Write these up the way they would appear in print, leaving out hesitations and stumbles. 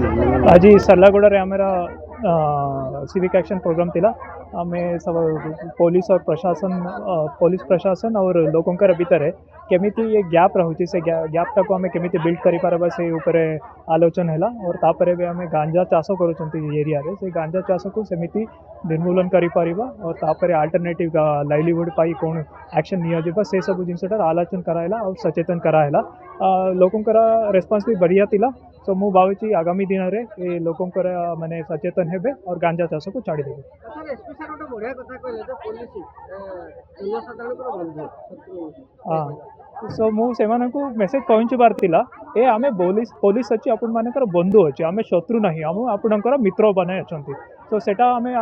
आज सरलागुड़ा हमारा civic action programme थिला हमें सब पुलिस प्रशासन और लोकों भीतर केमिति ये गैप रहुची से गैप टाक आम केमिति बिल्ड करि पारबा से ऊपर आलोचना है और तापर भी आम गांजा चाष करुँच एरिया रे से गांजा चाष को सेमिति निर्मूलन करि पारिबा और तापर अल्टरनेटिव लाइवलीहुड पाई कौन एक्शन निया से सब जिनसटार आलोचना कराइला और सचेतन कराइला लोकों रेस्पॉन्स भी बढ़िया थिला। सो मु भावी आगामी दिन में लोकों माने सचेतन हेबे और गांजा चाष को छाड़ी देबे। हाँ सो मु से मेसेज पहुँचबार थिला ए आमे पुलिस अच्छी आपण मानकर बंधु अच्छे आमे शत्रु नहीं आम आपणकर मित्र बने अच्छा तो सेटा आमे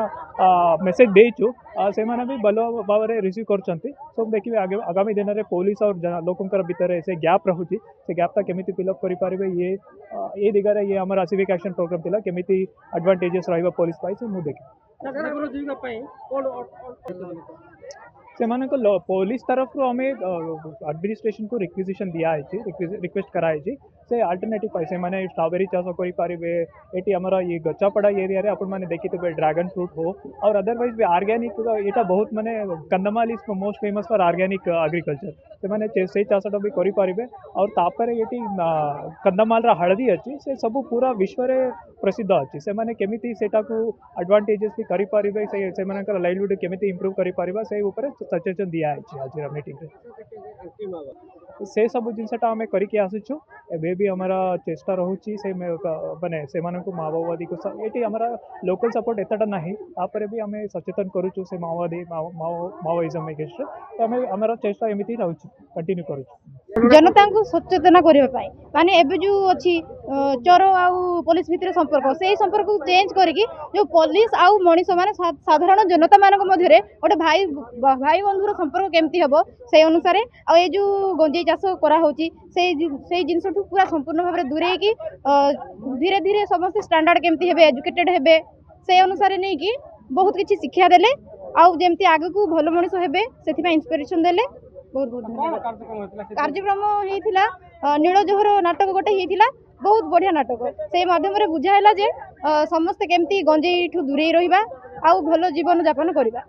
मेसेज देचु से माने भी भल भाव में रिसीव कर सो देखिए आगामी दिन में पुलिस और लोकों भीतर से गैप रहुची से गैपटा केमिति फिलअप करि पारिबे ये दिगरे ये हमारा सिविक एक्शन प्रोग्राम थिला केमिति एडवांटेजेस रहिबा पुलिस पाई से मु देखि से पुलिस तरफ आम एडमिनिस्ट्रेशन को रिक्विजिशन दिया रिक्वेस्ट कराई से अल्टरनेटिव पाई से माने स्ट्रॉबेरी चाष करें ये हमारा ये गच्चापड़ा एरिया रे अपन मैंने देखी थे ड्रैगन फ्रूट हो और अदरवाइज भी ऑर्गेनिक यहाँ बहुत माने Kandhamal is most famous for organic agriculture से मैंने से चाषटा भी करें और तापर ये कंदमाल हलदी अच्छी से सब पूरा विश्व रे प्रसिद्ध अच्छी से मैंने केमिति सेटा को एडवांटेजेस भी करि पारिबे से लाइवलीहुड केमिति इंप्रूव करि पारिबा से ऊपर सचेतन दिया है आज मीटिंग से सब जिनसटा आम करके आसीचु एबे भी हमारा चेष्टा रोची से माने से माओवादी को ये हमारा लोकल सपोर्ट एतटा नहीं तापर भी आम सचेतन करूँ से माओवादिज्म एगेंस्ट तो आम हमारा चेष्टा एमती रोचे कंटिन्यू करूँ जनता को सचेतना करने माने एबे जो अच्छी चोर आउ पुलिस भितर संपर्क से संपर्क को चेंज करके जो पुलिस आउ मनीष माने साधारण जनता मान मध्य गोटे भाई भाई बंधुर संपर्क केमती हम से अनुसार आ ये जो गंजेई चाष कराई से जिनस पूरा संपूर्ण भाव में दूरे की धीरे धीरे समस्त स्टैंडर्ड केमती हेबे एजुकेटेड हेबे से अनुसार नहीं कि बहुत किसी शिक्षा देले आउ जेमती आगे को भल मनीष हेबे से इंस्पिरेशन देले बहुत बहुत धन्यवाद। कार्यक्रम होता नील जोहर नाटक गोटे होता बहुत बढ़िया नाटक से माध्यम बुझाला जे समस्ते केमती गंजेई ठू दूरे रहिबा आउ भल जीवन यापन करबा।